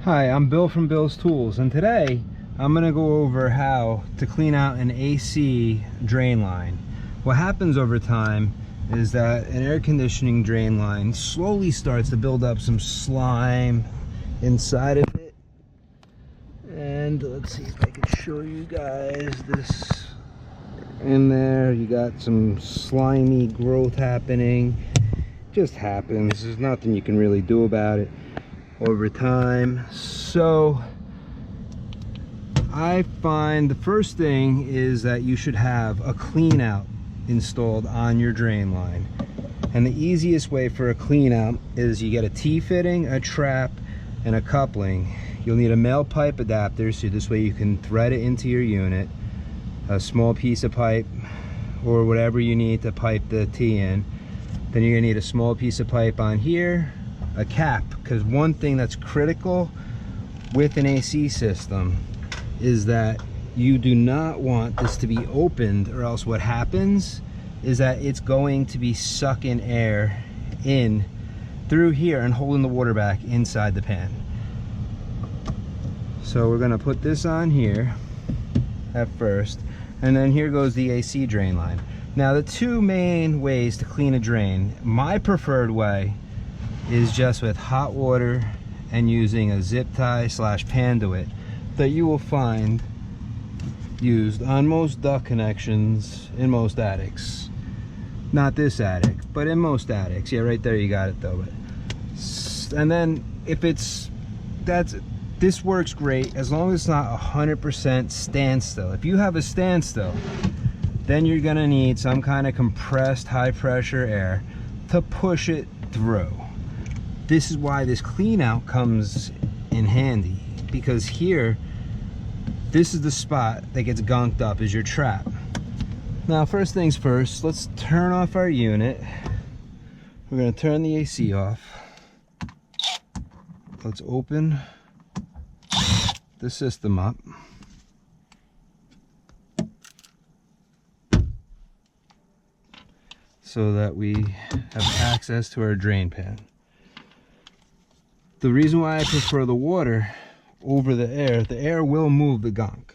Hi, I'm Bill from Bill's Tools, and today I'm going to go over how to clean out an AC drain line. What happens over time is that an air conditioning drain line slowly starts to build up some slime inside of it. And let's see if I can show you guys this. In there, you got some slimy growth happening. Just happens. There's nothing you can really do about it over time. So I find the first thing is that you should have a clean out installed on your drain line. And the easiest way for a clean out is you get a T-fitting, a trap, and a coupling. You'll need a male pipe adapter, so this way you can thread it into your unit, a small piece of pipe or whatever you need to pipe the T in. Then you're gonna need a small piece of pipe on here, a cap, because one thing that's critical with an AC system is that you do not want this to be opened, or else what happens is that it's going to be sucking air in through here and holding the water back inside the pan. So we're gonna put this on here at first, and then here goes the AC drain line. Now the two main ways to clean a drain, my preferred way is just with hot water and using a zip tie / Panduit that you will find used on most duct connections in most attics. Not this attic, but in most attics. Yeah, right there you got it though. And then if it's, this works great as long as it's not 100% standstill. If you have a standstill, then you're gonna need some kind of compressed high pressure air to push it through. This is why this clean out comes in handy, because here, this is the spot that gets gunked up, is your trap. Now first things first, let's turn off our unit. We're gonna turn the AC off. Let's open the system up. So that we have access to our drain pan. The reason why I prefer the water over the air will move the gunk.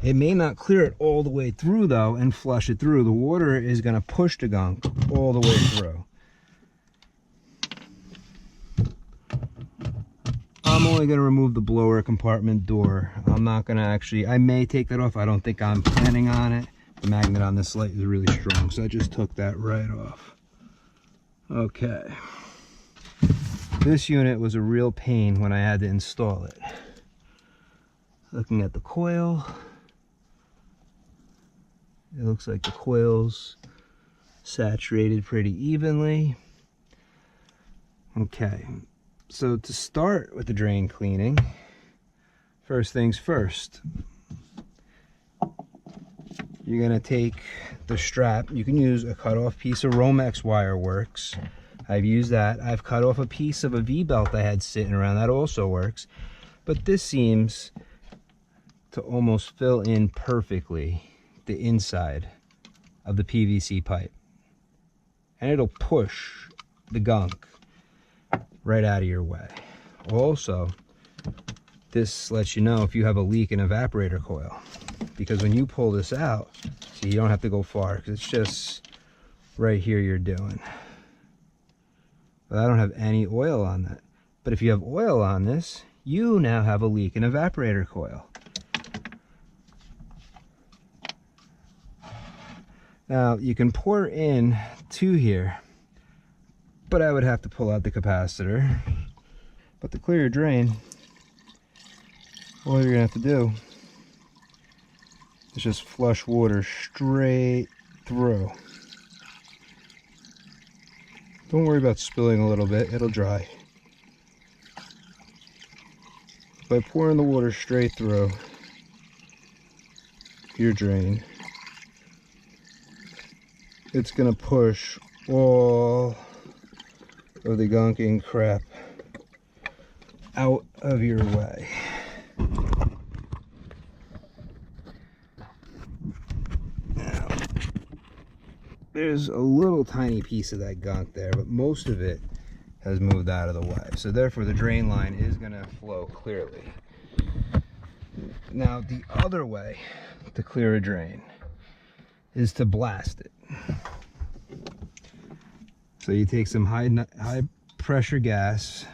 It may not clear it all the way through though and flush it through. The water is gonna push the gunk all the way through. I'm only gonna remove the blower compartment door. I'm not gonna actually, I may take that off. I don't think I'm planning on it. The magnet on this light is really strong, so I just took that right off. Okay. This unit was a real pain when I had to install it. Looking at the coil, it looks like the coil's saturated pretty evenly. Okay, so to start with the drain cleaning, first things first, you're gonna take the strap. You can use a cut off piece of Romex wire works. I've used that. I've cut off a piece of a V-belt I had sitting around. That also works. But this seems to almost fill in perfectly the inside of the PVC pipe. And it'll push the gunk right out of your way. Also, this lets you know if you have a leak in evaporator coil. Because when you pull this out, see, you don't have to go far, because it's just right here you're doing. But I don't have any oil on that. But if you have oil on this, you now have a leak in evaporator coil. Now you can pour in to here, but I would have to pull out the capacitor. But to clear your drain, all you're gonna have to do is just flush water straight through. Don't worry about spilling a little bit, it'll dry. By pouring the water straight through your drain, it's gonna push all of the gunking crap out of your way. There's a little tiny piece of that gunk there, but most of it has moved out of the way. So therefore the drain line is going to flow clearly. Now the other way to clear a drain is to blast it. So you take some high pressure gas.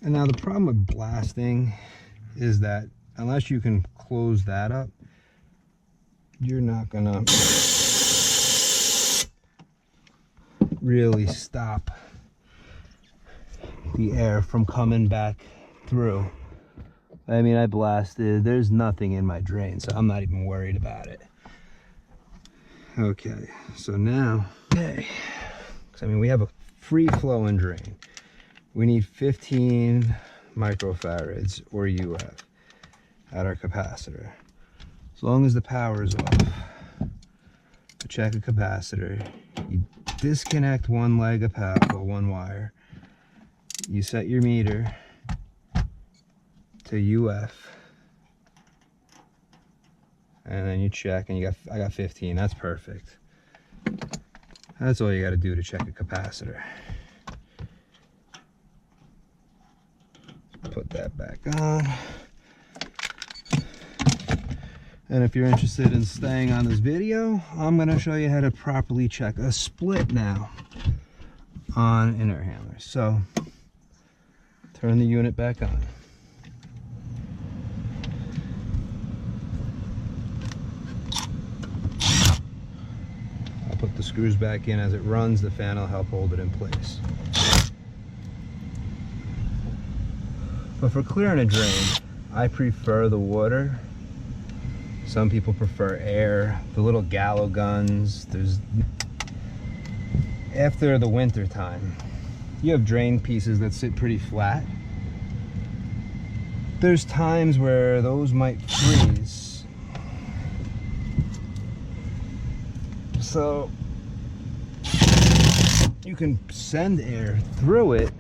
And now the problem with blasting is that unless you can close that up, you're not gonna really stop the air from coming back through. I mean, I blasted, there's nothing in my drain, so I'm not even worried about it. Okay, so now, okay, so I mean, we have a free flowing drain. We need 15 microfarads or UF at our capacitor. As long as the power is off, to check a capacitor, you disconnect one leg of power, or one wire. You set your meter to UF, and then you check, and I got 15. That's perfect. That's all you got to do to check a capacitor. Put that back on. And if you're interested in staying on this video, I'm going to show you how to properly check a split now on an air handler. So turn the unit back on. I'll put the screws back in. As it runs, the fan will help hold it in place. But for clearing a drain, I prefer the water. Some people prefer air, the little gallows guns. After the winter time, you have drain pieces that sit pretty flat. There's times where those might freeze. So you can send air through it,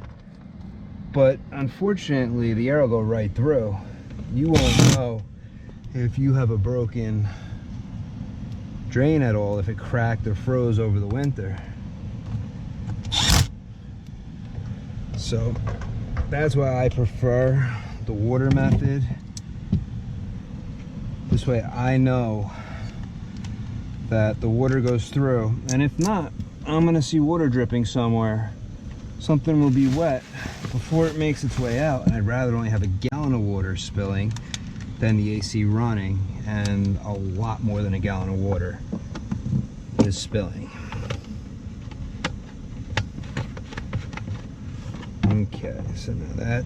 but unfortunately the air will go right through. You won't know if you have a broken drain at all, if it cracked or froze over the winter. So that's why I prefer the water method. This way I know that the water goes through, and if not, I'm gonna see water dripping somewhere. Something will be wet before it makes its way out, and I'd rather only have a gallon of water spilling than the AC running, and a lot more than a gallon of water is spilling. Okay, so now that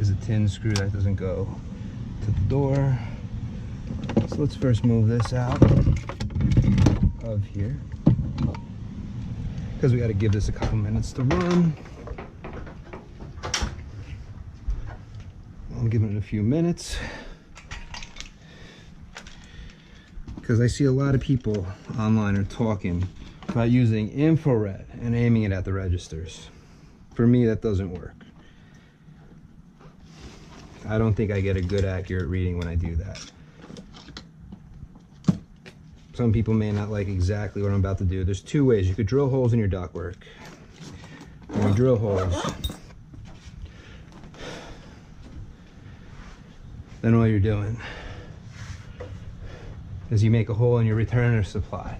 is a tin screw that doesn't go to the door. So let's first move this out of here, because we got to give this a couple minutes to run. I'll give it a few minutes, because I see a lot of people online are talking about using infrared and aiming it at the registers. For me, that doesn't work. I don't think I get a good accurate reading when I do that. Some people may not like exactly what I'm about to do. There's two ways. You could drill holes in your ductwork. When you drill holes, then all you're doing is you make a hole in your returner supply.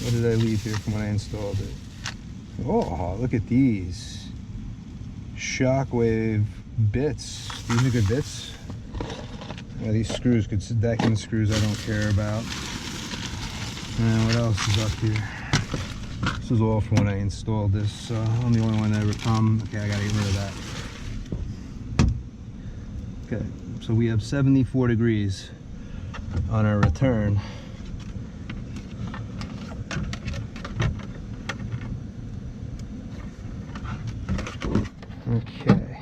What did I leave here from when I installed it? Oh, look at these shockwave bits. These are good bits. Yeah, these screws, good decking screws, I don't care about. And what else is up here? This is all from when I installed this. I'm the only one that ever come. Okay, I gotta get rid of that. Okay, so we have 74 degrees on our return. Okay.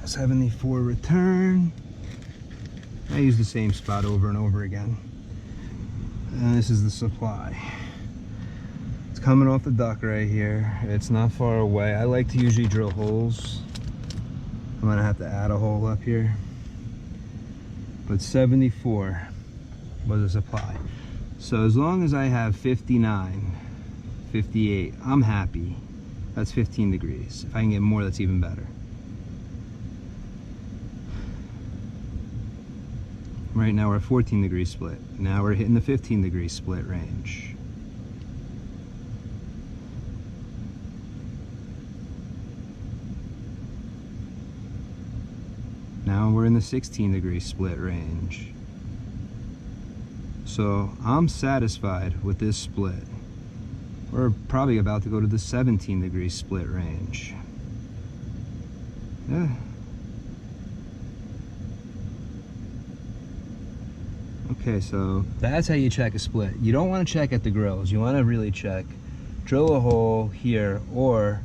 74 return. I use the same spot over and over again. And this is the supply. It's coming off the duct right here. It's not far away. I like to usually drill holes. I'm gonna have to add a hole up here. but 74 was the supply. So as long as I have 59, 58, I'm happy. That's 15 degrees. If I can get more, that's even better. Right now we're at 14 degree split. Now we're hitting the 15 degree split range. Now we're in the 16 degree split range. So I'm satisfied with this split. We're probably about to go to the 17 degree split range. Yeah. Okay, so that's how you check a split. You don't want to check at the grills. You want to really check, drill a hole here, or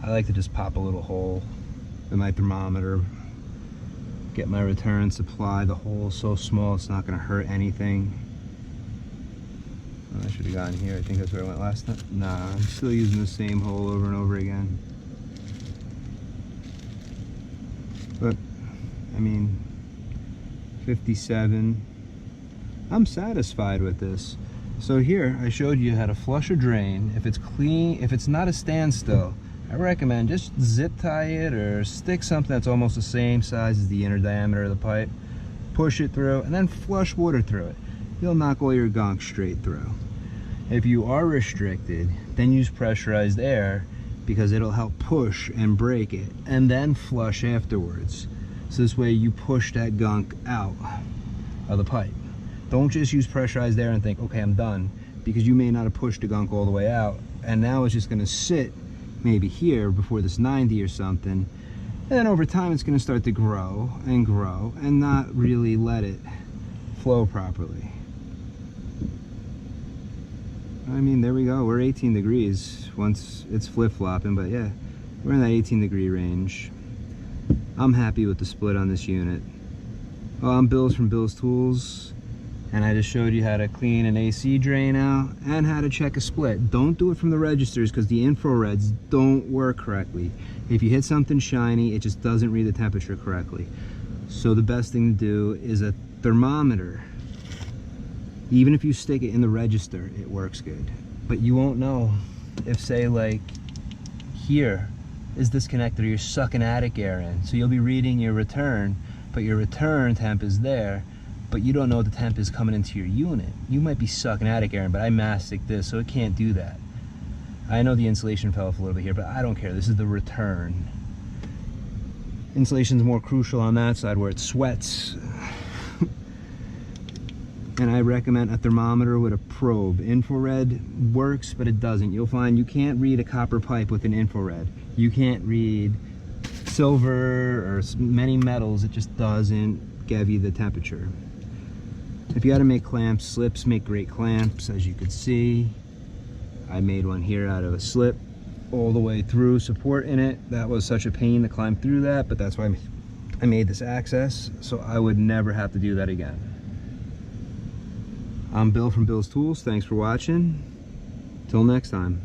I like to just pop a little hole with my thermometer, get my return supply. The hole's so small it's not going to hurt anything. Oh, I should have gone here. I think that's where I went last time. Nah, I'm still using the same hole over and over again. But I mean, 57. I'm satisfied with this. So here I showed you how to flush a drain. If it's clean, if it's not a standstill, I recommend just zip tie it or stick something that's almost the same size as the inner diameter of the pipe, push it through, and then flush water through it. You'll knock all your gunk straight through. If you are restricted, then use pressurized air because it'll help push and break it, and then flush afterwards. So this way you push that gunk out of the pipe. Don't just use pressurized air and think, okay, I'm done, because you may not have pushed the gunk all the way out, and now it's just gonna sit maybe here before this 90 or something, and then over time it's gonna start to grow and not really let it flow properly. I mean, there we go, we're 18 degrees once it's flip-flopping, but yeah, we're in that 18 degree range. I'm happy with the split on this unit. Well, I'm Bill's from Bill's Tools, and I just showed you how to clean an AC drain out and how to check a split. Don't do it from the registers because the infrareds don't work correctly. If you hit something shiny, it just doesn't read the temperature correctly. So the best thing to do is a thermometer. Even if you stick it in the register, it works good. But you won't know if, say, like here is disconnected or you're sucking attic air in. So you'll be reading your return, but your return temp is there, but you don't know the temp is coming into your unit. You might be sucking attic air in, but I mastic this, so it can't do that. I know the insulation fell off a little bit here, but I don't care. This is the return. Insulation's more crucial on that side where it sweats. And I recommend a thermometer with a probe. Infrared works, but it doesn't. You'll find you can't read a copper pipe with an infrared. You can't read silver or many metals. It just doesn't give you the temperature. If you got to make clamps, slips make great clamps, as you could see. I made one here out of a slip all the way through, support in it. That was such a pain to climb through that, but that's why I made this access, so I would never have to do that again. I'm Bill from Bill's Tools. Thanks for watching. Till next time.